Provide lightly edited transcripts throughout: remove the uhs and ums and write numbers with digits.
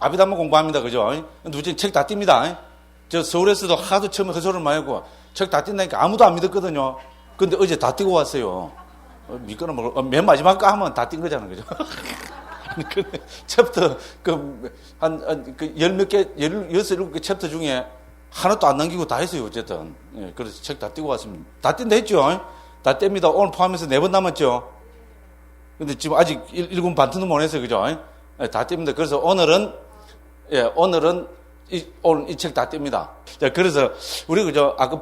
아비담마 공부합니다. 그죠? 누구지 책 다 띱니다. 저 서울에서도 하도 처음에 헛소리를 많이 하고 책 다 띈다니까 아무도 안 믿었거든요. 근데 어제 다 띄고 왔어요. 믿거나 뭐, 맨 마지막 거 하면 다 띈 거잖아요. 그죠? 근데 챕터, 열 몇 개, 16개 챕터 중에 하나도 안 남기고 다 했어요. 어쨌든. 예, 그래서 책 다 띄고 왔습니다. 다 띈다 했죠? 다 뗍니다. 오늘 포함해서 4번 남았죠? 근데 지금 아직 1군 반투는 못 했어요. 그죠? 예, 다 뗍니다. 그래서 오늘은 오늘 이 책 다 뗍니다. 자, 그래서 우리 그저 아까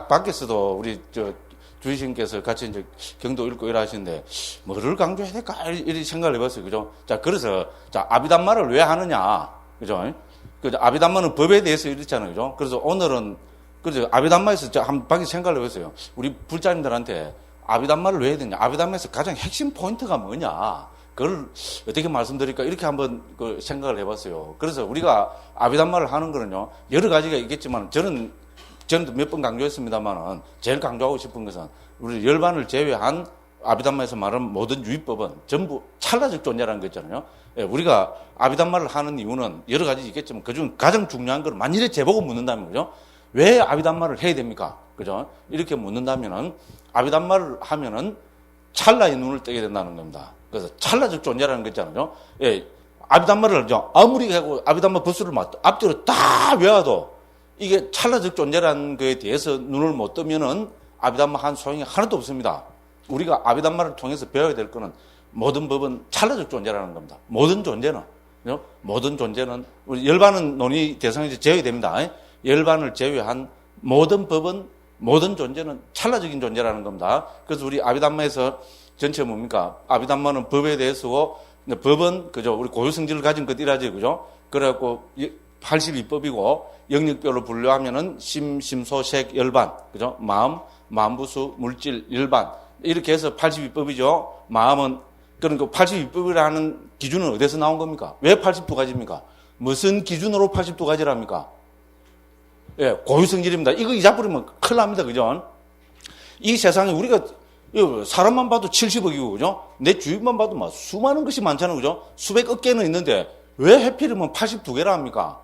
밖에서도 우리 주의신께서 같이 이제 경도 읽고 일하시는데 뭐를 강조해야 될까 이렇게 생각을 해봤어요. 그죠? 자, 그래서 자, 아비담마를 왜 하느냐. 그죠? 그 아비담마는 법에 대해서 이랬잖아요. 그죠? 그래서 오늘은 그래서 아비담마에서 한 바퀴 생각을 해봤어요. 우리 불자님들한테 아비담마를 왜 해야 되냐. 아비담마에서 가장 핵심 포인트가 뭐냐. 그걸 어떻게 말씀드릴까 이렇게 한번 그 생각을 해봤어요. 그래서 우리가 아비담마를 하는 거는요 여러 가지가 있겠지만 저는 몇 번 강조했습니다만은 제일 강조하고 싶은 것은 우리 열반을 제외한 아비담마에서 말하는 모든 유의법은 전부 찰나적 존재라는 거 있잖아요. 예, 우리가 아비담마를 하는 이유는 여러 가지 있겠지만 그중 가장 중요한 건 만일에 제보고 묻는다면 그죠? 왜 아비담마를 해야 됩니까? 그죠? 이렇게 묻는다면은 아비담마를 하면은 찰나의 눈을 뜨게 된다는 겁니다. 그래서 찰나적 존재라는 거 있잖아요. 예, 아비담마를 아무리 하고 아비담마 부수를 앞뒤로 다 외워도 이게 찰나적 존재라는 거에 대해서 눈을 못 뜨면은 아비담마 한 소용이 하나도 없습니다. 우리가 아비담마를 통해서 배워야 될 거는 모든 법은 찰나적 존재라는 겁니다. 모든 존재는 모든 존재는 우리 열반은 논의 대상에서 제외됩니다. 열반을 제외한 모든 법은 모든 존재는 찰나적인 존재라는 겁니다. 그래서 우리 아비담마에서 전체 뭡니까? 아비담마는 법에 대해서고 법은 그죠? 우리 고유 성질을 가진 것이라지 그죠? 그래갖고 82법이고 영역별로 분류하면은 심, 심소, 색, 열반 그죠? 마음, 마음부수, 물질, 열반 이렇게 해서 82법이죠. 마음은 그러니까 82법이라는 기준은 어디서 나온 겁니까? 왜 82가지입니까? 무슨 기준으로 82가지랍니까? 예, 고유 성질입니다. 이거 잊어버리면 큰일 납니다. 그죠? 이 세상에 우리가 사람만 봐도 70억이고, 그죠? 내 주위만 봐도 막 수많은 것이 많잖아요. 그죠? 수백억 개는 있는데 왜 하필이면 82개라 합니까?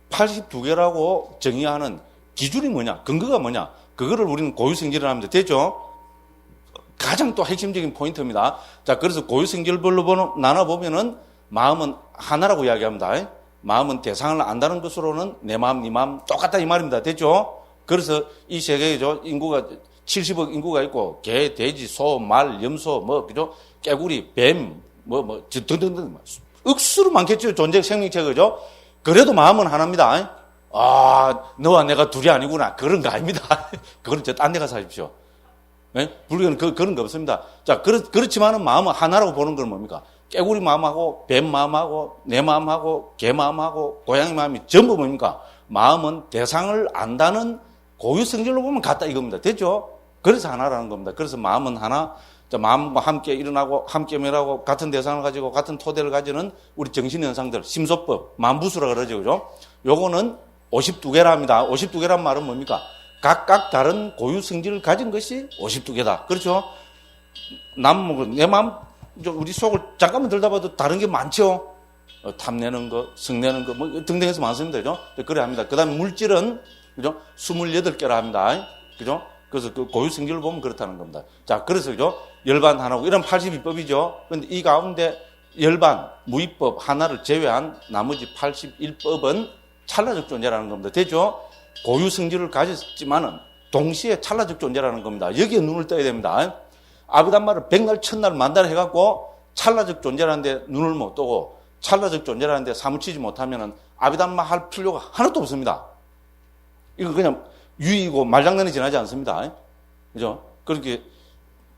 82개라고 정의하는 기준이 뭐냐? 근거가 뭐냐? 그거를 우리는 고유성질을 합니다. 됐죠? 가장 또 핵심적인 포인트입니다. 자, 그래서 고유성질별로 나눠보면은 마음은 하나라고 이야기합니다. 마음은 대상을 안다는 것으로는 내 마음, 네 마음 똑같다 이 말입니다. 됐죠? 그래서 이 세계에죠. 인구가 70억 인구가 있고 개, 돼지, 소, 말, 염소, 그죠? 깨구리, 뱀, 등등등 억수로 많겠죠. 존재 생명체 그죠? 그래도 마음은 하나입니다. 아, 너와 내가 둘이 아니구나. 그런 거 아닙니다. 그건 딴 데 가서 하십시오. 네? 불교는 그런 거 없습니다. 자, 그렇지만은 마음은 하나라고 보는 건 뭡니까? 깨구리 마음하고, 뱀 마음하고, 내 마음하고, 개 마음하고, 고양이 마음이 전부 뭡니까? 마음은 대상을 안다는 고유 성질로 보면 같다 이겁니다. 됐죠? 그래서 하나라는 겁니다. 그래서 마음은 하나, 자, 마음과 함께 일어나고, 함께 멸하고, 같은 대상을 가지고, 같은 토대를 가지는 우리 정신현상들, 심소법, 만부수라 그러죠. 그죠? 요거는 52개라 합니다. 52개란 말은 뭡니까? 각각 다른 고유 성질을 가진 것이 52개다. 그렇죠? 내 마음, 우리 속을 잠깐만 들다봐도 다른 게 많죠? 탐내는 거, 성내는 거, 등등 해서 많습니다. 그죠? 그래 합니다. 그 다음에 물질은, 그죠? 28개라 합니다. 그죠? 그래서 그 고유 성질을 보면 그렇다는 겁니다. 자, 그래서, 그죠? 열반 하나고, 이런 82법이죠? 근데 이 가운데 열반, 무위법 하나를 제외한 나머지 81법은 찰나적 존재라는 겁니다. 되죠? 고유 성질을 가졌지만은 동시에 찰나적 존재라는 겁니다. 여기에 눈을 떠야 됩니다. 아비담마를 백날, 천날, 만날 해갖고 찰나적 존재라는데 눈을 못 뜨고 찰나적 존재라는데 사무치지 못하면은 아비담마 할 필요가 하나도 없습니다. 이거 그냥 유의고 말장난이 지나지 않습니다. 그죠? 그렇게,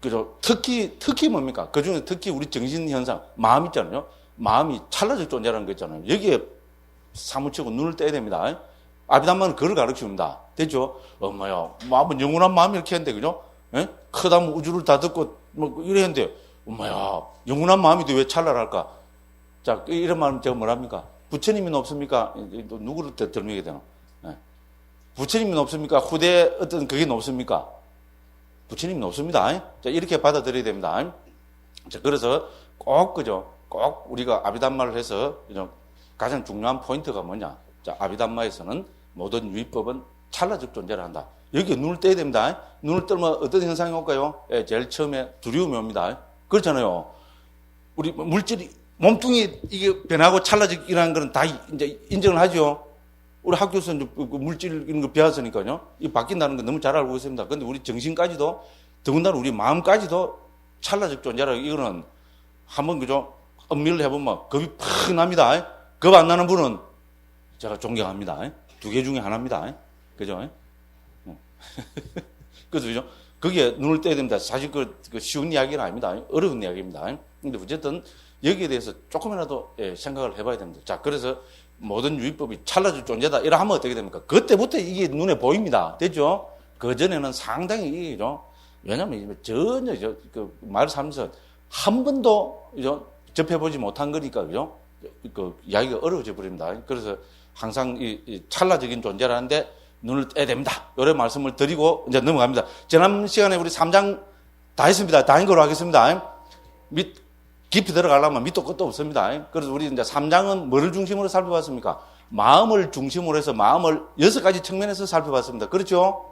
그죠? 특히 뭡니까? 그 중에 특히 우리 정신현상, 마음 있잖아요. 마음이 찰나적 존재라는 거 있잖아요. 여기에 사무치고 눈을 떼야 됩니다. 아비담마는 그걸 가르칩니다. 됐죠? 엄마야, 마음은 영원한 마음이 이렇게 했는데, 그죠? 예? 크다면 우주를 다 듣고, 이랬는데, 엄마야, 영원한 마음이 왜 찰나랄까? 자, 이런 말은 제가 뭐랍니까? 부처님이 없습니까? 누구를 들먹이게 되나? 예. 부처님이 없습니까? 후대 어떤 그게 없습니까? 부처님이 없습니다. 자, 이렇게 받아들여야 됩니다. 자, 그래서 꼭, 그죠? 꼭 우리가 아비담마를 해서, 그죠? 가장 중요한 포인트가 뭐냐? 자, 아비담마에서는 모든 유의법은 찰나적 존재를 한다. 여기에 눈을 떼야 됩니다. 눈을 뜨면 어떤 현상이 올까요? 예, 제일 처음에 두려움이 옵니다. 그렇잖아요. 우리 물질이, 몸뚱이 이게 변하고 찰나적이라는 건 다 이제 인정을 하죠. 우리 학교에서 이제 물질 이런 거 배웠으니까요. 이 바뀐다는 건 너무 잘 알고 있습니다. 근데 우리 정신까지도, 더군다나 우리 마음까지도 찰나적 존재라, 이거는 한번 그죠? 엄밀을 해보면 겁이 팍 납니다. 겁 안 나는 분은 제가 존경합니다. 두 개 중에 하나입니다. 그죠? 그죠? 거기에 눈을 떼야 됩니다. 사실 그 쉬운 이야기는 아닙니다. 어려운 이야기입니다. 근데 어쨌든 여기에 대해서 조금이라도 생각을 해봐야 됩니다. 자, 그래서 모든 유의법이 찰나적 존재다. 이라 하면 어떻게 됩니까? 그때부터 이게 눈에 보입니다. 됐죠? 그전에는 상당히 이게죠. 왜냐면 전혀 그 말을 하면서 한 번도 접해보지 못한 거니까, 그죠? 그 이야기가 어려워져 버립니다. 그래서 항상 이 찰나적인 존재라는데 눈을 떼야 됩니다. 이런 말씀을 드리고 이제 넘어갑니다. 지난 시간에 우리 3장 다 했습니다. 다 한 거로 하겠습니다. 깊이 들어가려면 밑도 끝도 없습니다. 그래서 우리 이제 3장은 뭐를 중심으로 살펴봤습니까? 마음을 중심으로 해서 마음을 6가지 측면에서 살펴봤습니다. 그렇죠?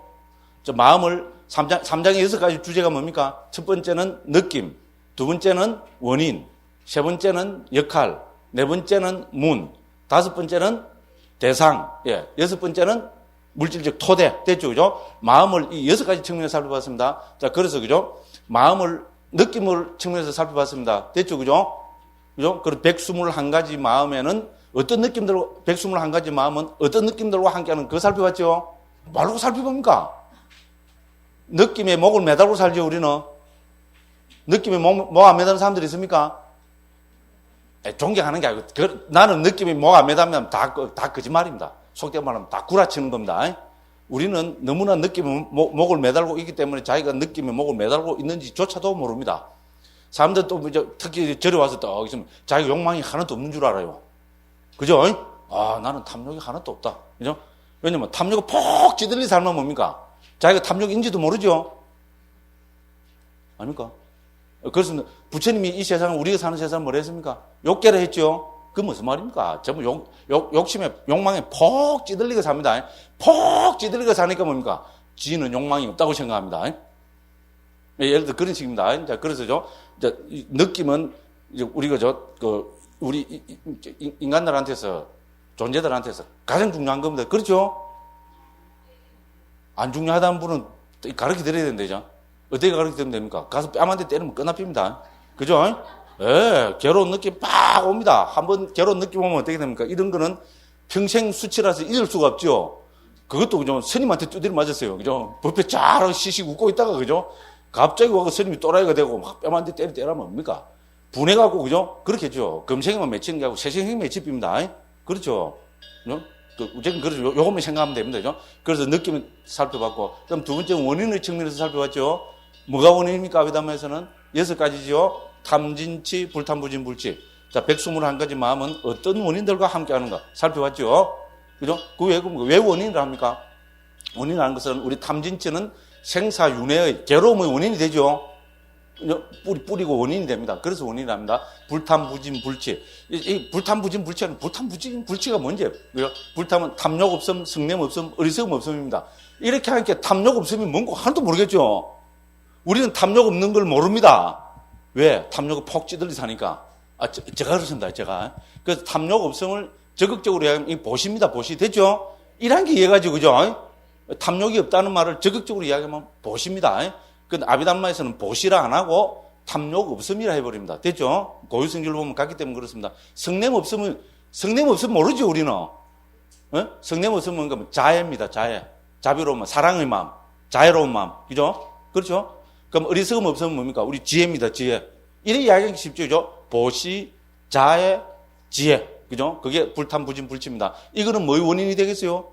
저 마음을 3장의 6가지 주제가 뭡니까? 첫 번째는 느낌, 두 번째는 원인, 세 번째는 역할, 네 번째는 문, 다섯 번째는 대상, 여섯 번째는 물질적 토대. 됐죠? 그죠? 마음을 이 6가지 측면에서 살펴봤습니다. 자, 그래서 그죠? 마음을 느낌을 측면에서 살펴봤습니다. 됐죠? 그죠? 그죠? 그리고 121가지 마음에는 어떤 느낌들로, 121가지 마음은 어떤 느낌들과 함께하는 그거 살펴봤죠? 뭐라고 살펴봅니까? 느낌에 목을 매달고 살죠, 우리는. 느낌에 목 안 매다는 사람들이 있습니까? 존경하는 게 아니고, 나는 느낌에 목 안 매다면 다 거짓말입니다. 속된 말하면 다 구라치는 겁니다. 우리는 너무나 느낌에 목을 매달고 있기 때문에 자기가 느낌에 목을 매달고 있는지조차도 모릅니다. 사람들 또 특히 저리 와서 또 있으면 자기가 욕망이 하나도 없는 줄 알아요. 그죠? 아, 나는 탐욕이 하나도 없다. 그죠? 왜냐면 탐욕을 폭 찌들리 살면 뭡니까? 자기가 탐욕인지도 모르죠? 아닙니까? 그래서 부처님이 이 세상을, 우리가 사는 세상을 뭐라 했습니까? 욕계라 했죠? 그 무슨 말입니까? 전부 욕심에, 욕망에 폭 찌들리게 삽니다. 폭 찌들리게 사니까 뭡니까? 지는 욕망이 없다고 생각합니다. 예를 들어 그런 식입니다. 자, 그래서 느낌은 우리가 우리 인간들한테서, 존재들한테서 가장 중요한 겁니다. 그렇죠? 안 중요하다는 분은 가르쳐 드려야 된다죠. 어떻게 가르쳐 드리면 됩니까? 가서 뺨 한 대 때리면 끝납니다. 그죠? 예, 괴로운 느낌 빡 옵니다. 한번 괴로운 느낌 오면 어떻게 됩니까? 이런 거는 평생 수치라서 잊을 수가 없죠. 그것도 그죠? 스님한테 두드려 맞았어요. 그죠? 법에 쫙 시식 웃고 있다가, 그죠? 갑자기 와서 스님이 또라이가 되고 막 뺨 한 대 때리면 뭡니까? 분해갖고, 그죠? 그렇겠죠. 금생에만 맺히는 게 아니고 새생에 맺힙니다. 그렇죠? 어쨌든 그래서 요것만 생각하면 됩니다. 그죠? 그래서 느낌을 살펴봤고, 그럼 두 번째 원인의 측면에서 살펴봤죠. 뭐가 원인입니까? 아비담마에서는 6가지죠. 탐진치, 불탐부진, 불치. 자, 121가지 마음은 어떤 원인들과 함께 하는가 살펴봤죠. 그죠? 왜 원인을 합니까? 원인이라는 것은 우리 탐진치는 생사윤회의 괴로움의 원인이 되죠. 뿌리고 원인이 됩니다. 그래서 원인이 합니다. 불탐부진, 불치. 이 불탐부진, 불치는 불탐부진, 불치가 뭔지. 불탐은 탐욕 없음, 성냄 없음, 어리석음 없음입니다. 이렇게 하니까 탐욕 없음이 뭔고 하나도 모르겠죠. 우리는 탐욕 없는 걸 모릅니다. 왜? 탐욕을 폭 찌들리 사니까. 제가 그렇습니다, 제가. 그래서 탐욕 없음을 적극적으로 이야기하면 보시입니다, 보시. 됐죠? 이런 게 이해가지고, 그죠? 탐욕이 없다는 말을 적극적으로 이야기하면 보시입니다. 근데 아비담마에서는 보시라 안 하고 탐욕 없음이라 해버립니다. 됐죠? 고유성질로 보면 같기 때문에 그렇습니다. 성냄 없으면 모르죠, 우리는. 성냄 없으면 뭔가 자애입니다, 자애. 자비로운 마음, 사랑의 마음, 자애로운 마음. 그죠? 그렇죠? 그럼 어리석음 없으면 뭡니까? 우리 지혜입니다, 지혜. 이래 이야기하기 쉽죠, 그죠? 보시, 자애, 지혜. 그죠? 그게 불탐부진, 불치입니다. 이거는 뭐의 원인이 되겠어요?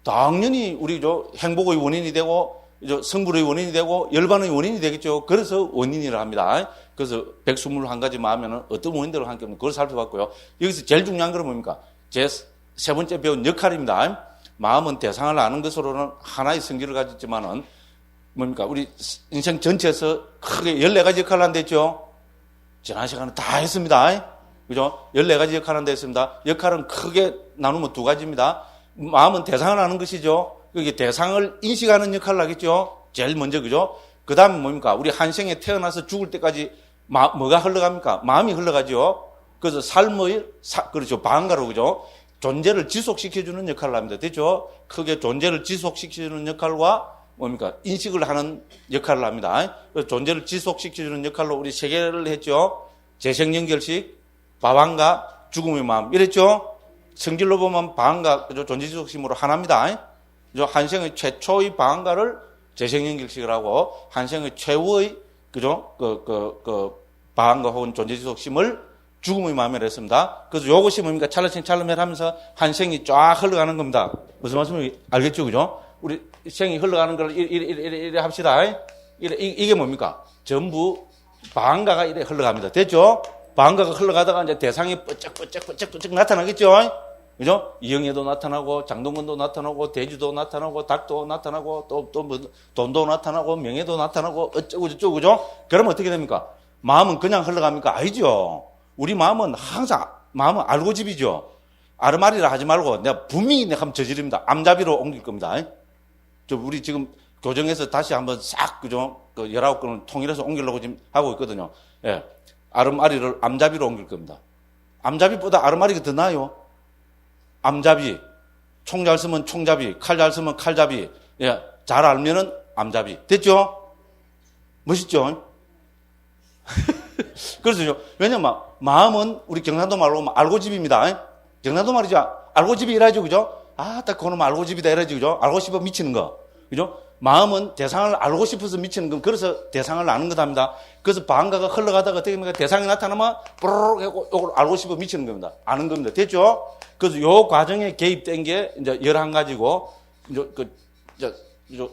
당연히 우리 행복의 원인이 되고, 성불의 원인이 되고, 열반의 원인이 되겠죠. 그래서 원인이라 합니다. 그래서 121가지 마음에는 어떤 원인들을 함께 합니까? 그걸 살펴봤고요. 여기서 제일 중요한 건 뭡니까? 제 세 번째 배운 역할입니다. 마음은 대상을 아는 것으로는 하나의 성질을 가졌지만은, 뭡니까? 우리 인생 전체에서 크게 14가지 역할을 한댔죠? 지난 시간에 다 했습니다. 그죠? 14가지 역할을 한다 했습니다. 역할은 크게 나누면 두 가지입니다. 마음은 대상을 아는 것이죠. 이게 대상을 인식하는 역할을 하겠죠. 제일 먼저, 그죠? 그 다음에 뭡니까? 우리 한 생에 태어나서 죽을 때까지 뭐가 흘러갑니까? 마음이 흘러가죠. 그래서 삶의, 그렇죠. 방가로, 그죠? 존재를 지속시켜주는 역할을 합니다. 됐죠? 크게 존재를 지속시켜주는 역할과 뭡니까? 인식을 하는 역할을 합니다. 그래서 존재를 지속시켜주는 역할로 우리 세 개를 했죠. 재생연결식, 바방가, 죽음의 마음. 이랬죠? 성질로 보면 방가, 그죠? 존재지속심으로 하나입니다. 그죠? 한생의 최초의 방가를 재생연결식을 하고, 한생의 최후의, 그죠? 방가 혹은 존재지속심을 죽음의 마음이라 했습니다. 그래서 요것이 뭡니까? 찰나생 찰나멜 하면서 한생이 쫙 흘러가는 겁니다. 무슨 말씀인지 알겠죠? 그죠? 우리 생이 흘러가는 걸 이래 합시다. 이게 뭡니까? 전부 방가가 이래 흘러갑니다. 됐죠? 방가가 흘러가다가 이제 대상이 뻗쩍 나타나겠죠? 그죠? 이영애도 나타나고, 장동건도 나타나고, 대주도 나타나고, 닭도 나타나고, 뭐, 돈도 나타나고, 명예도 나타나고, 어쩌고, 그죠? 그러면 어떻게 됩니까? 마음은 그냥 흘러갑니까? 아니죠. 우리 마음은 항상, 마음은 알고집이죠. 아르마리라 하지 말고, 내가 분명히 내가 한번 저지릅니다. 암잡이로 옮길 겁니다. 우리 지금 교정에서 다시 한번 싹, 그죠? 19건을 통일해서 옮기려고 지금 하고 있거든요. 예. 아르마리를 암잡이로 옮길 겁니다. 암잡이보다 아르마리가 더 나아요. 암잡이. 총 잘 쓰면 총잡이. 칼 잘 쓰면 칼잡이. 예. 잘 알면은 암잡이. 됐죠? 멋있죠? 그래서요. 왜냐면, 마음은 우리 경상도 말로 하면 알고집입니다. 경상도 말이죠. 알고집이 이라죠. 그죠? 아, 딱 그놈 알고 싶이다 이러지, 그죠? 알고 싶어 미치는 거. 그죠? 마음은 대상을 알고 싶어서 미치는 건, 그래서 대상을 아는 거답니다. 그래서 방가가 흘러가다가 어떻게 됩니까? 대상이 나타나면, 뽀로록 하고, 요걸 알고 싶어 미치는 겁니다. 아는 겁니다. 됐죠? 그래서 요 과정에 개입된 게, 이제 11가지고,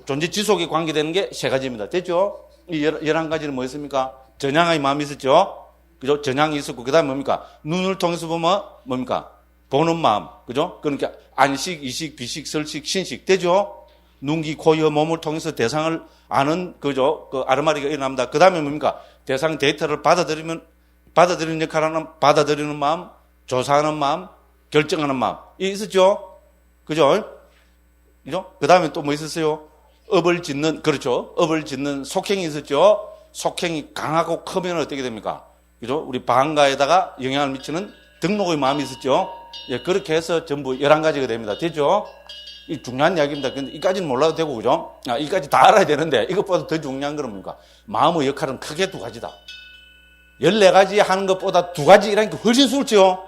존재 지속에 관계되는 게 3가지입니다. 됐죠? 이 11가지는 뭐였습니까? 전향의 마음이 있었죠? 그죠? 전향이 있었고, 그 다음에 뭡니까? 눈을 통해서 보면, 뭡니까? 보는 마음. 그죠? 그러니까, 안식, 이식, 비식, 설식, 신식. 되죠? 눈, 귀, 코, 혀, 몸을 통해서 대상을 아는, 그죠? 그 아르마리가 일어납니다. 그 다음에 뭡니까? 대상 데이터를 받아들이는 역할을 하는, 받아들이는 마음, 조사하는 마음, 결정하는 마음. 이 있었죠? 그죠? 그죠? 그 다음에 또 뭐 있었어요? 업을 짓는, 그렇죠? 업을 짓는 속행이 있었죠? 속행이 강하고 크면 어떻게 됩니까? 그죠? 우리 방가에다가 영향을 미치는 등록의 마음이 있었죠? 예, 그렇게 해서 전부 11가지가 됩니다. 됐죠? 이 중요한 이야기입니다. 근데 이까지는 몰라도 되고, 그죠? 이까지 다 알아야 되는데, 이것보다 더 중요한 건 뭡니까? 마음의 역할은 크게 2가지다. 14가지 하는 것보다 2가지 이라는 게 훨씬 수월죠?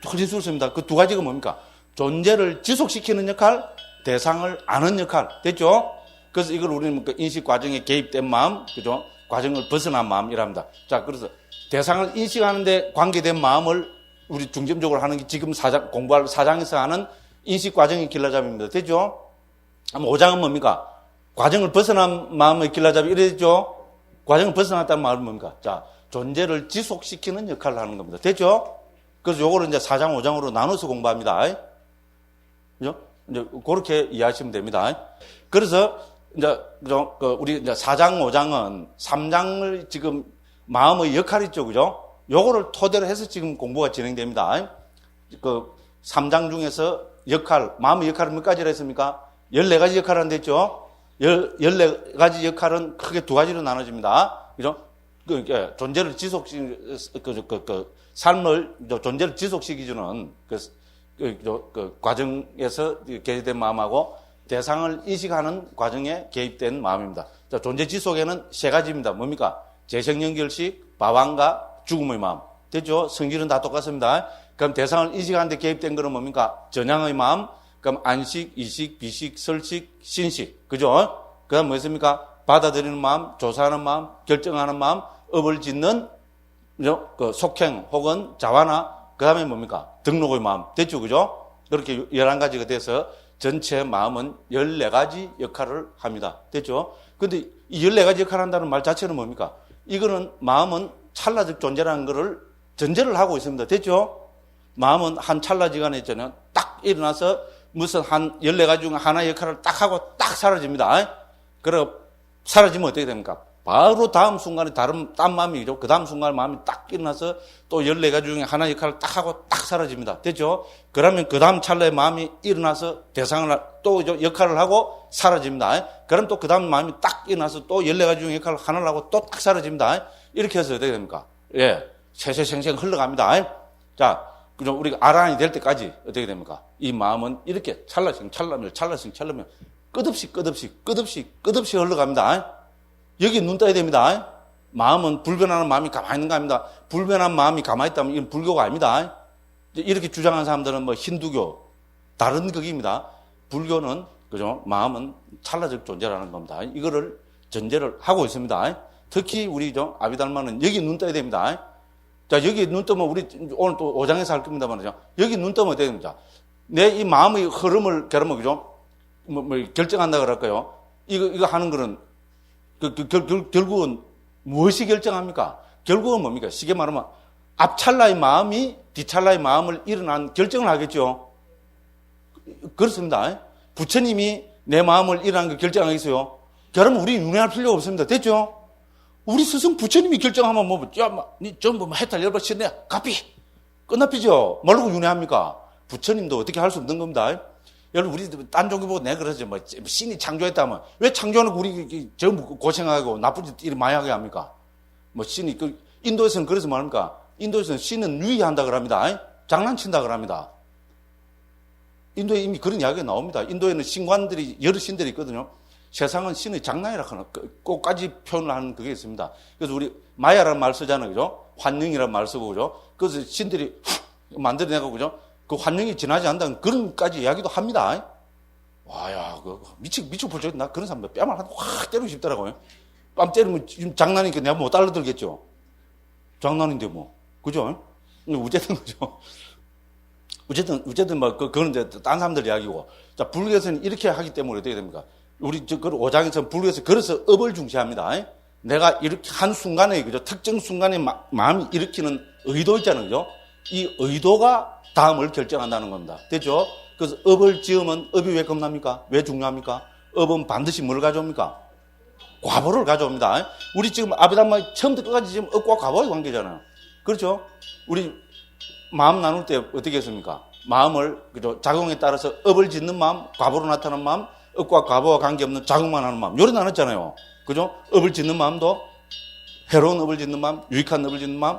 훨씬 수월습니다. 그 2가지가 뭡니까? 존재를 지속시키는 역할, 대상을 아는 역할. 됐죠? 그래서 이걸 우리는 인식 과정에 개입된 마음, 그죠? 과정을 벗어난 마음이랍니다. 자, 그래서 대상을 인식하는데 관계된 마음을 우리 중점적으로 하는 게 지금 공부할 4장에서 하는 인식 과정의 길라잡이입니다. 됐죠? 5장은 뭡니까? 과정을 벗어난 마음의 길라잡이 이랬죠? 과정을 벗어났다는 말은 뭡니까? 자, 존재를 지속시키는 역할을 하는 겁니다. 됐죠? 그래서 요거를 이제 4장, 5장으로 나눠서 공부합니다. 그죠? 이제 그렇게 이해하시면 됩니다. 그래서 이제 우리 이제 4장, 5장은 3장을 지금 마음의 역할이 있죠, 그죠? 요거를 토대로 해서 지금 공부가 진행됩니다. 그 3장 중에서 마음의 역할은 몇 가지라 했습니까? 14가지 역할을 한다 했죠? 14가지 역할은 크게 2가지로 나눠집니다. 그죠? 존재를 삶을, 존재를 지속시키주는 과정에서 개입된 마음하고 대상을 인식하는 과정에 개입된 마음입니다. 자, 존재 지속에는 3가지입니다. 뭡니까? 재생연결식, 바방가, 죽음의 마음. 됐죠? 성질은 다 똑같습니다. 그럼 대상을 인식하는 데 개입된 거는 뭡니까? 전향의 마음, 그럼 안식, 이식, 비식, 설식, 신식. 그죠? 그 다음 뭐였습니까? 받아들이는 마음, 조사하는 마음, 결정하는 마음, 업을 짓는, 그 속행 혹은 자화나, 그 다음에 뭡니까? 등록의 마음. 됐죠? 그죠? 그렇게 11가지가 돼서 전체 마음은 14가지 역할을 합니다. 됐죠? 근데 이 14가지 역할을 한다는 말 자체는 뭡니까? 이거는 마음은 찰나적 존재라는 것을 전제를 하고 있습니다. 됐죠? 마음은 한 찰나지간에 있잖아요. 딱 일어나서 무슨 한 14가지 중 하나의 역할을 딱 하고 딱 사라집니다. 그리고 사라지면 어떻게 됩니까? 바로 다음 순간에 딴 마음이죠. 그 다음 순간에 마음이 딱 일어나서 또 14가지 중에 하나 역할을 딱 하고 딱 사라집니다. 됐죠? 그러면 그 다음 찰나에 마음이 일어나서 대상을 또 역할을 하고 사라집니다. 그럼 또 그 다음 마음이 딱 일어나서 또 14가지 중에 역할을 하나를 하고 또 딱 사라집니다. 이렇게 해서 어떻게 됩니까? 예. 세세생생 흘러갑니다. 자, 그럼 우리가 아란이 될 때까지 어떻게 됩니까? 이 마음은 이렇게 찰나씩 끝없이 흘러갑니다. 여기 눈 떠야 됩니다. 마음은 불변하는 마음이 가만히 있는 거 아닙니다. 불변한 마음이 가만히 있다면 이건 불교가 아닙니다. 이렇게 주장하는 사람들은 뭐 힌두교, 다른 극입니다. 불교는, 그죠? 마음은 찰나적 존재라는 겁니다. 이거를 전제를 하고 있습니다. 특히 우리 아비달마는 여기 눈 떠야 됩니다. 자, 여기 눈 뜨면 우리 오늘 또 5장에서 할 겁니다 말이죠. 여기 눈 뜨면 어떻게 됩니까? 내 이 마음의 흐름을, 그죠? 결정한다 그럴까요? 이거 하는 거는, 결국은 무엇이 결정합니까? 결국은 뭡니까? 쉽게 말하면 앞찰나의 마음이 뒤찰나의 마음을 일어난 결정을 하겠죠. 그렇습니다. 부처님이 내 마음을 일어난 걸 결정하겠어요. 그러면 우리 윤회할 필요가 없습니다. 됐죠? 우리 스승 부처님이 결정하면 니 전부 해탈 열받 치네. 가피! 끝나피죠? 뭐라고 윤회합니까? 부처님도 어떻게 할 수 없는 겁니다. 여러분, 우리 딴 종교 보고 내가 그러죠. 신이 창조했다면, 왜 창조하는 우리 전부 고생하고 나쁜 짓 일 많이 하게 합니까? 신이, 인도에서는 그래서 말합니까? 인도에서는 신은 유의한다 그럽니다. 장난친다 그럽니다. 인도에 이미 그런 이야기가 나옵니다. 인도에는 신관들이, 여러 신들이 있거든요. 세상은 신의 장난이라 하는, 꼭까지 표현을 하는 그게 있습니다. 그래서 우리 마야라는 말 쓰잖아요. 그죠? 환영이라는 말 쓰고, 그죠? 그래서 신들이 만들어내고, 그죠? 그 환영이 지나지 않는다는 그런까지 이야기도 합니다. 와야, 미치고 볼적 나 그런 사람들 뺨을 확 때리고 싶더라고요. 뺨 때리면 지금 장난이니까 내가 못 달라들겠죠. 장난인데 뭐. 그죠? 어쨌든 그죠. 어쨌든 그건 이제 딴 사람들 이야기고. 자, 불교에서는 이렇게 하기 때문에 어떻게 됩니까? 우리 그 5장에서는 불교에서 그래서 업을 중시합니다. 내가 이렇게 한 순간에, 그죠? 특정 순간에 마음이 일으키는 의도 있잖아요. 그죠? 이 의도가 다음을 결정한다는 겁니다. 됐죠? 그래서 업을 지으면 업이 왜 겁납니까? 왜 중요합니까? 업은 반드시 뭘 가져옵니까? 과보를 가져옵니다. 우리 지금 아비담마 처음부터 끝까지 지금 업과 과보의 관계잖아요. 그렇죠? 우리 마음 나눌 때 어떻게 했습니까? 마음을, 그죠? 작용에 따라서 업을 짓는 마음, 과보로 나타나는 마음, 업과 과보와 관계없는 작용만 하는 마음. 요래 나눴잖아요. 그죠? 업을 짓는 마음도 해로운 업을 짓는 마음, 유익한 업을 짓는 마음,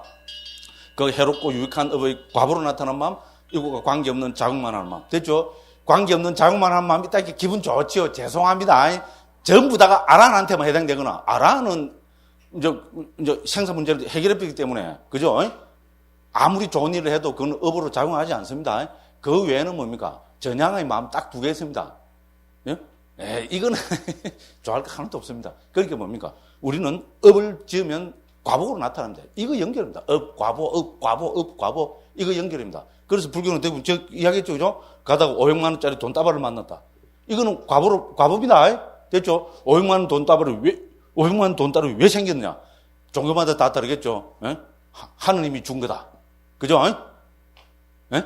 그 해롭고 유익한 업의 과보로 나타나는 마음, 이거가 관계없는 작용만 하는 마음. 됐죠? 관계없는 작용만 하는 마음이 딱 이렇게 기분 좋지요. 죄송합니다. 전부 다가 아란한테만 해당되거나, 아란은 이제 생사 문제를 해결했기 때문에, 그죠? 아무리 좋은 일을 해도 그건 업으로 작용하지 않습니다. 그 외에는 뭡니까? 전향의 마음 딱 두 개 있습니다. 예? 이거는 좋아할 거 하나도 없습니다. 그러니까 뭡니까? 우리는 업을 지으면 과보로 나타납니다. 이거 연결입니다. 업, 과보. 이거 연결입니다. 그래서 불교는 대부분 저 이야기했죠, 그죠? 가다가 500만 원짜리 돈다발을 만났다. 이거는 과보입니다. 됐죠? 500만 원 돈다발이 500만 원 돈다발이 왜 생겼냐? 종교마다 다 다르겠죠? 예? 하느님이 준 거다. 그죠? 예?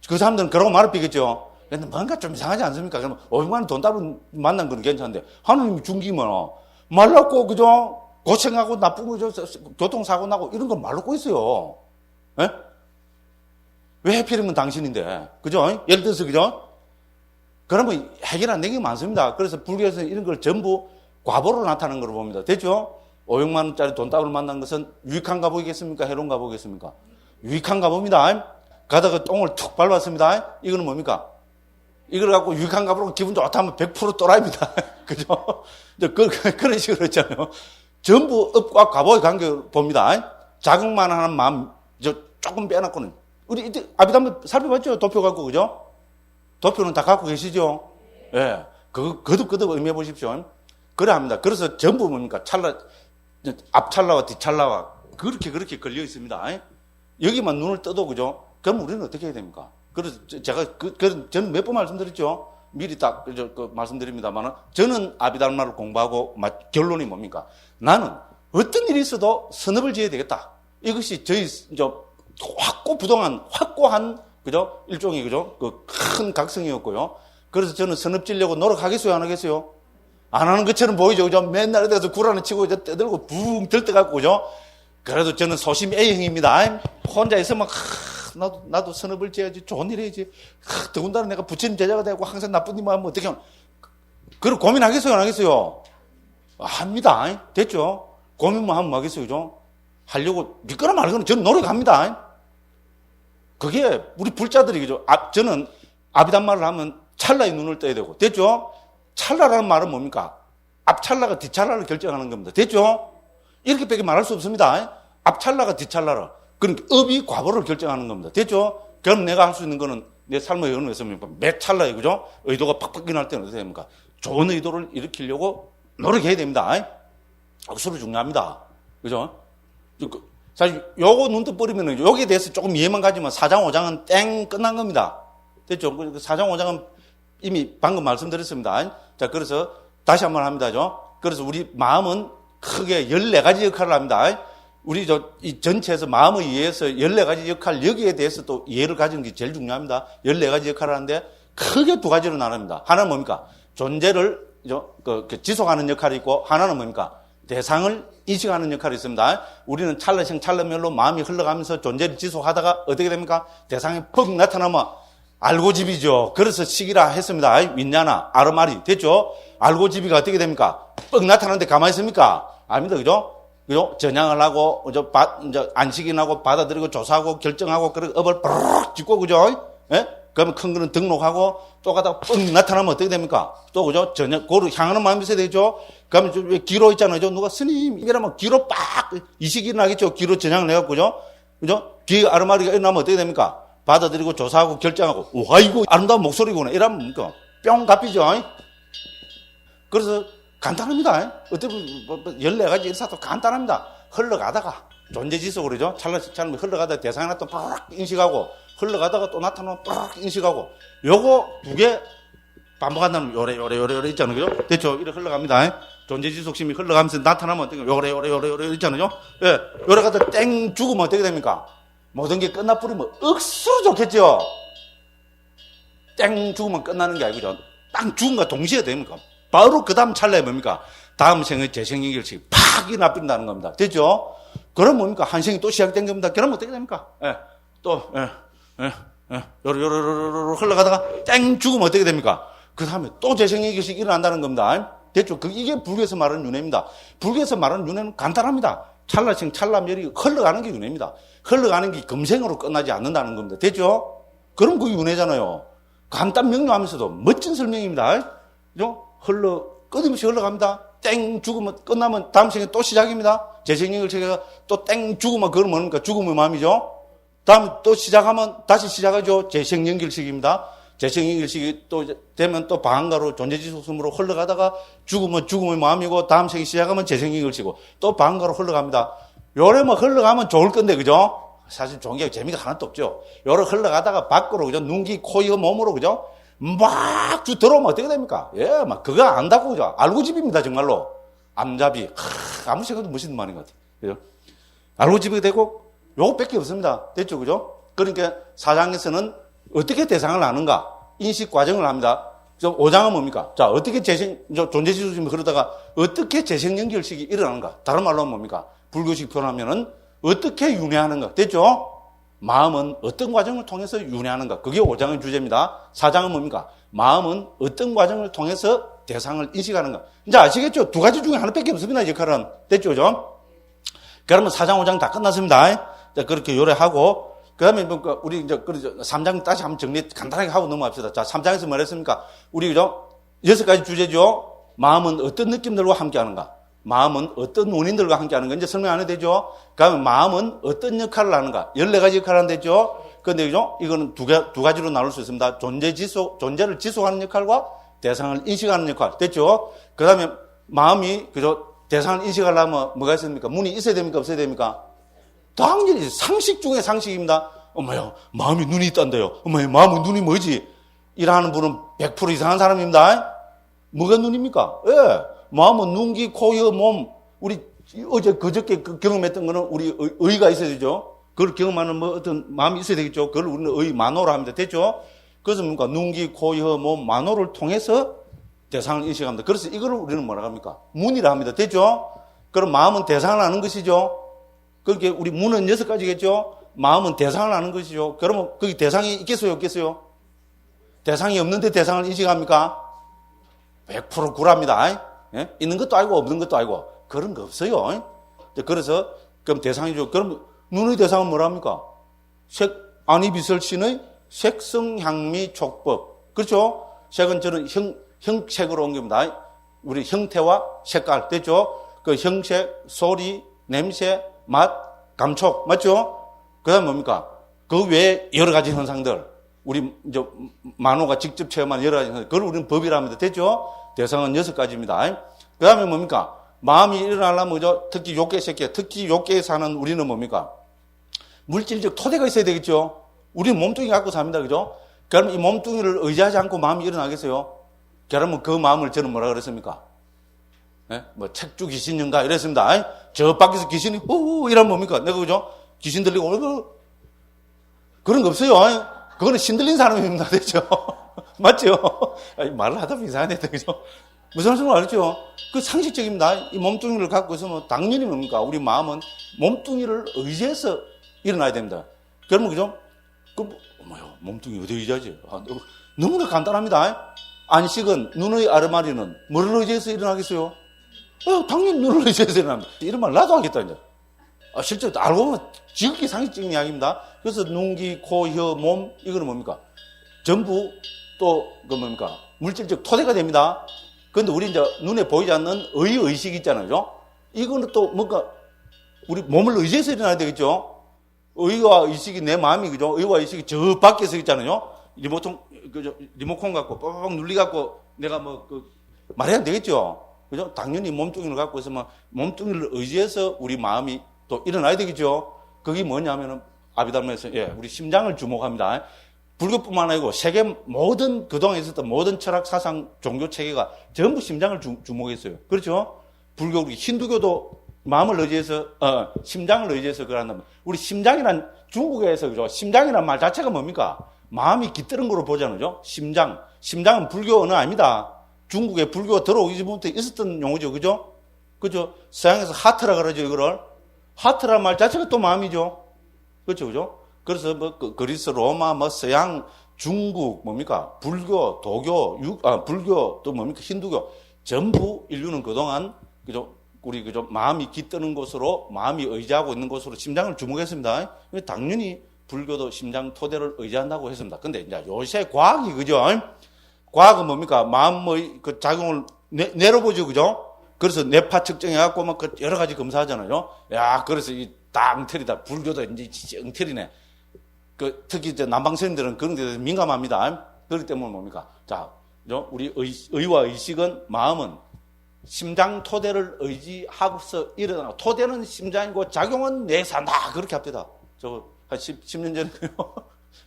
그 사람들은 그러고 말을 피겠죠? 근데 뭔가 좀 이상하지 않습니까? 그러면 500만 원 돈다발 만난 건 괜찮은데, 하느님이 준 기면 말랐고, 그죠? 고생하고 나쁜 거죠. 교통사고 나고 이런 거 말로 있어요. 예? 왜 해필이면 당신인데? 그죠? 예를 들어서, 그죠? 그러면 해결 안 되는 게 많습니다. 그래서 불교에서는 이런 걸 전부 과보로 나타나는 걸 봅니다. 됐죠? 500만 원짜리 돈다발을 만난 것은 유익한 과보이겠습니까? 해로운 과보이겠습니까? 유익한 과보입니다. 가다가 똥을 툭 밟았습니다. 이거는 뭡니까? 이걸 갖고 유익한 과보로 기분 좋다면 100% 또라이입니다. 그죠? 그런 식으로 했잖아요. 전부 업과 과보의 관계를 봅니다. 자극만 하는 마음, 조금 빼놨고는. 우리 이때 아비담 살펴봤죠? 도표 갖고, 그죠? 도표는 다 갖고 계시죠? 예. 거듭 의미해 보십시오. 그래 합니다. 그래서 전부 뭡니까? 앞찰나와 뒤찰나와 그렇게 걸려 있습니다. 여기만 눈을 떠도, 그죠? 그럼 우리는 어떻게 해야 됩니까? 그래서 제가, 저는 몇 번 말씀드렸죠? 미리 딱 말씀드립니다만, 저는 아비달마를 공부하고 결론이 뭡니까? 나는 어떤 일이 있어도 선업을 지어야 되겠다. 이것이 저희 확고한 그죠? 일종의 그죠? 그 큰 각성이었고요. 그래서 저는 선업 지려고 노력하겠어요, 안 하겠어요? 안 하는 것처럼 보이죠. 그죠? 맨날 어디서 구라는 치고 이제 떠들고 붕 들떠갖고, 그죠? 그래도 저는 소심 A형입니다. 혼자 있으면, 나도 선업을 지어야지. 좋은 일 해야지. 더군다나 내가 부처님 제자가 되고 항상 나쁜 일만 하면 어떻게 하면. 그걸 고민하겠어요? 안 하겠어요? 합니다. 됐죠? 고민만 하면 하겠어요? 그죠? 하려고, 믿거나 말거나 저는 노력합니다. 그게 우리 불자들이, 그죠? 저는 아비단 말을 하면 찰나의 눈을 떠야 되고. 됐죠? 찰나라는 말은 뭡니까? 앞찰나가 뒷찰나를 결정하는 겁니다. 됐죠? 이렇게밖에 말할 수 없습니다. 앞찰나가 뒷찰나라. 그러니까 업이 과보를 결정하는 겁니다. 됐죠? 그럼 내가 할 수 있는 거는 내 삶의 어느 에서 매 찰나에, 그죠? 의도가 팍팍 일어날 때는 어떻게 됩니까? 좋은 의도를 일으키려고 노력해야 됩니다. 억수로 중요합니다. 그죠? 사실 요거 눈뜨 버리면 여기에 대해서 조금 이해만 가지면 4장 5장은 땡 끝난 겁니다. 됐죠? 4장 5장은 이미 방금 말씀드렸습니다. 자, 그래서 다시 한번 합니다죠. 그래서 우리 마음은 크게 14가지 역할을 합니다. 우리 이 전체에서 마음에 의해서 14가지 역할, 여기에 대해서 또 이해를 가지는 게 제일 중요합니다. 14가지 역할을 하는데 크게 두 가지로 나눕니다. 하나는 뭡니까? 존재를 지속하는 역할이 있고, 하나는 뭡니까? 대상을 인식하는 역할이 있습니다. 우리는 찰나생 찰나멸로 마음이 흘러가면서 존재를 지속하다가 어떻게 됩니까? 대상이 퍽 나타나면 알고집이죠. 그래서 식이라 했습니다. 윈냐나, 아르마리. 됐죠? 알고집이가 어떻게 됩니까? 뻑 나타나는데 가만히 있습니까? 아닙니다. 그죠? 그죠? 전향을 하고, 이제 안식인하고, 받아들이고, 조사하고, 결정하고, 그리고 업을 푸르륵 짓고, 그죠? 예? 그러면 큰 거는 등록하고, 또 가다가 뻑 나타나면 어떻게 됩니까? 또, 그죠? 고를 향하는 마음이 있어야 되죠? 그러면 왜 기로 있잖아요. 누가 스님, 이러면 기로 빡, 이식이 나겠죠? 기로 전향을 해갖고, 그죠? 그죠? 귀 아르마리가 일어나면 어떻게 됩니까? 받아들이고, 조사하고, 결정하고, 와, 이거 아름다운 목소리구나. 이러면 뭡니까? 뿅 갚이죠? 그래서, 간단합니다. 어떻게 14가지 일사도 간단합니다. 흘러가다가 존재지속으로 그러죠. 찰나처럼 흘러가다가 대상이 나타나면 빡 인식하고, 흘러가다가 또 나타나면 빡 인식하고, 요거 두 개 반복한다면 요래 있잖아요. 그죠? 됐죠? 이렇게 흘러갑니다. 존재지속심이 흘러가면서 나타나면 어떻게 요래 있잖아요. 예. 요래 가다 땡 죽으면 어떻게 됩니까? 모든 게 끝나버리면 억수로 좋겠죠? 땡 죽으면 끝나는 게 아니고, 땅 죽음과 동시에 됩니까? 바로 그 다음 찰나에 뭡니까? 다음 생의 재생의 결식이 팍 일어나버린다는 겁니다. 됐죠? 그럼 뭡니까? 한 생이 또 시작된 겁니다. 그럼 어떻게 됩니까? 요러 흘러가다가 땡 죽으면 어떻게 됩니까? 그 다음에 또 재생의 결식이 일어난다는 겁니다. 됐죠? 이게 불교에서 말하는 윤회입니다. 불교에서 말하는 윤회는 간단합니다. 찰나생, 찰나멸이 흘러가는 게 윤회입니다. 흘러가는 게 금생으로 끝나지 않는다는 겁니다. 됐죠? 그럼 그게 윤회잖아요. 간단 명료하면서도 멋진 설명입니다. 그죠? 끊임없이 흘러갑니다. 땡 죽으면 끝나면 다음 생에 또 시작입니다. 재생의 세계가 또 땡 죽으면 그건 뭡니까? 죽음의 마음이죠. 다음에 또 시작하면 다시 시작하죠. 재생연결식입니다. 재생연결식이 또 되면 또 방한가로 존재지속성으로 흘러가다가 죽으면 죽음의 마음이고 다음 생에 시작하면 재생연결식이고 또 방한가로 흘러갑니다. 요래만 흘러가면 좋을 건데 그죠? 사실 좋은 게 재미가 하나도 없죠. 요래 흘러가다가 밖으로 그죠? 눈, 귀, 코, 이, 몸으로 그죠? 막 들어오면 어떻게 됩니까? 예, 막 그거 안다고 그죠? 알고집입니다 정말로. 암잡이. 아무 생각도 못하는 말인 것 같아요. 그죠? 알고집이 되고 요것밖에 없습니다. 됐죠, 그죠? 그러니까 사장에서는 어떻게 대상을 아는가? 인식 과정을 합니다. 5장은 뭡니까? 자, 어떻게 존재지수심이 그러다가 어떻게 재생연결식이 일어나는가? 다른 말로 하면 뭡니까? 불교식 표현하면은 어떻게 윤회하는가? 됐죠? 마음은 어떤 과정을 통해서 윤회하는가? 그게 5장의 주제입니다. 4장은 뭡니까? 마음은 어떤 과정을 통해서 대상을 인식하는가? 이제 아시겠죠? 두 가지 중에 하나밖에 없습니다. 역할은. 됐죠? 그죠? 그러면 4장, 5장 다 끝났습니다. 자, 그렇게 요래하고, 그 다음에 우리 이제 3장 다시 한번 정리 간단하게 하고 넘어갑시다. 자, 3장에서 뭐 했습니까? 우리 그죠? 6가지 주제죠? 마음은 어떤 느낌들과 함께 하는가? 마음은 어떤 원인들과 함께 하는 가 이제 설명 안 해도 되죠? 그러면 마음은 어떤 역할을 하는가? 14가지 역할을 하는 되죠? 그런데 그죠? 이거는 두 가지로 나눌 수 있습니다. 존재를 지속하는 역할과 대상을 인식하는 역할. 됐죠? 그 다음에 마음이, 그죠? 대상을 인식하려면 뭐가 있습니까? 문이 있어야 됩니까? 없어야 됩니까? 당연히 상식 중에 상식입니다. 어머야, 마음이 눈이 있단데요. 어머야, 마음은 눈이 뭐지? 이라는 분은 100% 이상한 사람입니다. 뭐가 눈입니까? 예. 마음은 눈, 귀, 코, 혀, 몸. 우리 그저께 경험했던 거는 우리 의가 있어야 되죠. 그걸 경험하는 어떤 마음이 있어야 되겠죠. 그걸 우리는 의, 만호라 합니다. 됐죠? 그래서 뭡니까? 눈, 귀, 코, 혀, 몸, 만호를 통해서 대상을 인식합니다. 그래서 이거를 우리는 뭐라 합니까? 문이라 합니다. 됐죠? 그럼 마음은 대상을 아는 것이죠. 그렇게 우리 문은 6가지겠죠? 마음은 대상을 아는 것이죠. 그러면 거기 대상이 있겠어요? 없겠어요? 대상이 없는데 대상을 인식합니까? 100% 구랍니다. 예? 있는 것도 아니고 없는 것도 아니고 그런 거 없어요. 그래서 그럼 대상이죠. 그럼 눈의 대상은 뭐랍니까? 안희비설신의 색성향미 촉법. 그렇죠? 색은 저는 형색으로 옮깁니다. 우리 형태와 색깔 됐죠? 그 형색, 소리, 냄새, 맛, 감촉 맞죠? 그다음 뭡니까? 그 외에 여러 가지 현상들 우리 이제 만호가 직접 체험한 여러 가지 현상들 그걸 우리는 법이라 합니다. 됐죠? 대상은 6가지입니다. 그다음에 뭡니까? 마음이 일어나려면 그죠? 특히 욕계 새끼, 특히 욕계에 사는 우리는 뭡니까? 물질적 토대가 있어야 되겠죠? 우리는 몸뚱이 갖고 삽니다. 그죠? 그럼 이 몸뚱이를 의지하지 않고 마음이 일어나겠어요? 그러면 그 마음을 저는 뭐라 그랬습니까? 예? 뭐 책주 귀신인가 이랬습니다. 저 밖에서 귀신이 후후 이러면 뭡니까? 내가 그죠? 귀신 들리고 그런 거 없어요. 그거는 신들린 사람입니다. 됐죠? 맞죠? 말을 하다 보면 이상하네. 그죠? 무슨 말씀을 알죠? 그 상식적입니다. 이 몸뚱이를 갖고 있으면 당연히 뭡니까? 우리 마음은 몸뚱이를 의지해서 일어나야 됩니다. 그러면 그죠? 몸뚱이 어디 의지하지? 너무나 간단합니다. 안식은 눈의 아르마리는 뭐를 의지해서 일어나겠어요? 당연히 눈을 의지해서 일어납니다. 이런 말 나도 하겠다 이제. 실제로 알고 보면 지극히 상식적인 이야기입니다. 그래서 눈, 코, 혀, 몸 이거는 뭡니까? 전부 또 그 뭡니까? 물질적 토대가 됩니다. 그런데 우리 이제 눈에 보이지 않는 의식이 있잖아요. 이거는 또 뭔가 우리 몸을 의지해서 일어나야 되겠죠. 의와 의식이 내 마음이 그죠? 의와 의식이 저 밖에서 있잖아요. 리모컨 갖고 빡빡 눌리 갖고 내가 말해야 되겠죠. 그죠? 당연히 몸뚱이를 갖고 있으면 몸뚱이를 의지해서 우리 마음이 또 일어나야 되겠죠. 그게 뭐냐면은 아비달마에서 우리 심장을 주목합니다. 불교뿐만 아니고 세계 모든 그동안 있었던 모든 철학 사상 종교 체계가 전부 심장을 주목했어요. 그렇죠? 불교 우리 힌두교도 마음을 의지해서 심장을 의지해서 그런다면 우리 심장이란 중국에서 그죠? 심장이란 말 자체가 뭡니까? 마음이 깃드는 거로 보잖아요. 심장은 불교 언어 아닙니다. 중국에 불교가 들어오기 전부터 있었던 용어죠. 그죠? 그죠? 서양에서 하트라 그러죠. 이거를 하트란 말 자체가 또 마음이죠. 그렇죠? 그죠? 그래서 그리스, 로마, 서양, 중국 뭡니까? 불교, 도교, 불교 또 뭡니까? 힌두교 전부 인류는 그동안 그죠? 우리 그죠? 마음이 깃드는 곳으로 마음이 의지하고 있는 곳으로 심장을 주목했습니다. 당연히 불교도 심장 토대를 의지한다고 했습니다. 근데 이제 요새 과학이 그죠? 과학은 뭡니까? 마음의 그 작용을 내려보죠. 그죠? 그래서 뇌파 측정해갖고 막 여러 가지 검사하잖아요. 야, 그래서 다 엉터리다. 불교도 이제 진짜 엉터리네. 특히 이제 남방선인들은 그런 데 대해서 민감합니다. 그렇기 때문에 뭡니까? 자, 우리 의와 의식은 마음은 심장 토대를 의지하고서 일어나고 토대는 심장이고 작용은 뇌산다. 그렇게 합니다. 한 10년 전에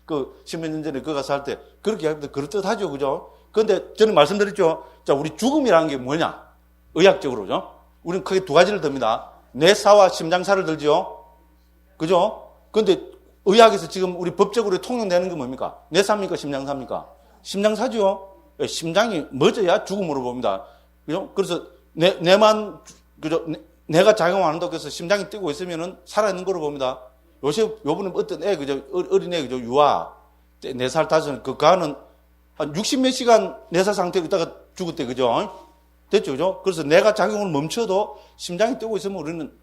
10몇 년 전에 그거 가서 할 때 그렇게 합니다. 그렇듯 하죠. 그죠? 그런데 저는 말씀드렸죠. 자, 우리 죽음이라는 게 뭐냐? 의학적으로죠. 우리는 크게 두 가지를 듭니다. 뇌사와 심장사를 들죠. 그죠? 그런데 의학에서 지금 우리 법적으로 통용되는 게 뭡니까? 뇌사입니까? 심장사입니까? 심장사죠. 심장이 멎어야 죽음으로 봅니다. 그죠? 그래서 뇌만 그죠? 뇌가 작용하는다고 해서 심장이 뛰고 있으면은 살아있는 거로 봅니다. 요번에 어떤 애 그죠? 어린애 그죠? 유아 4살 5살 그 가는 한 60몇 시간 뇌사 상태로 있다가 죽었대. 그죠? 됐죠? 그죠? 그래서 뇌가 작용을 멈춰도 심장이 뛰고 있으면 우리는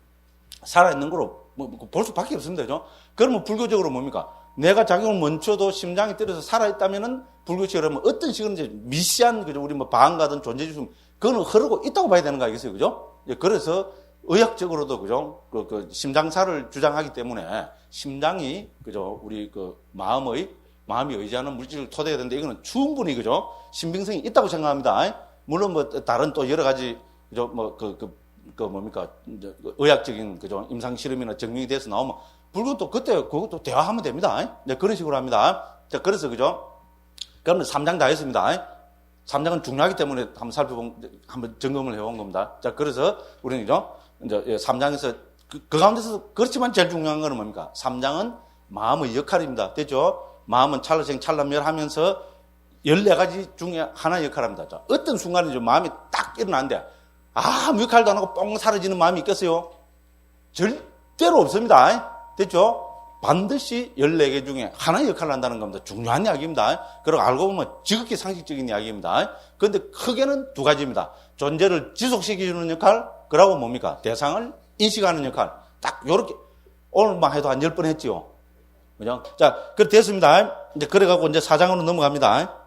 살아있는 거로 볼 수밖에 없습니다. 그죠? 그러면 불교적으로 뭡니까? 뇌가 작용을 멈춰도 심장이 뛰어서 살아있다면은 불교적으로 하면 어떤 식으로 이제 미시한 그죠? 우리 방가든 존재주심 그거는 흐르고 있다고 봐야 되는 거 아니겠어요? 그죠? 그래서 의학적으로도 그죠? 그 심장사를 주장하기 때문에 심장이 그죠? 우리 마음이 의지하는 물질을 토대해야 되는데 이거는 충분히 그죠? 신빙성이 있다고 생각합니다. 물론 다른 또 여러 가지 그죠? 뭡니까? 의학적인 그죠? 임상 실험이나 증명이 돼서 나오면 불교도 그것도 대화하면 됩니다. 그런 식으로 합니다. 자, 그래서 그죠? 그러면 3장 다 했습니다. 3장은 중요하기 때문에 한번 점검을 해본 겁니다. 자, 그래서 우리는 그죠? 이제 3장에서 그 가운데서 그렇지만 제일 중요한 거는 뭡니까? 3장은 마음의 역할입니다. 됐죠? 마음은 찰나생 찰나멸하면서 14가지 중에 하나 역할을 합니다. 자, 어떤 순간에 좀 마음이 딱 일어나는데, 아무 역할도 안 하고 뻥 사라지는 마음이 있겠어요? 절대로 없습니다. 됐죠? 반드시 14개 중에 하나의 역할을 한다는 겁니다. 중요한 이야기입니다. 그리고 알고 보면 지극히 상식적인 이야기입니다. 그런데 크게는 두 가지입니다. 존재를 지속시켜주는 역할, 그리고 뭡니까? 대상을 인식하는 역할. 딱 요렇게, 오늘만 해도 한 10번 했지요. 그죠? 자, 그렇게 됐습니다. 이제 그래갖고 이제 4장으로 넘어갑니다.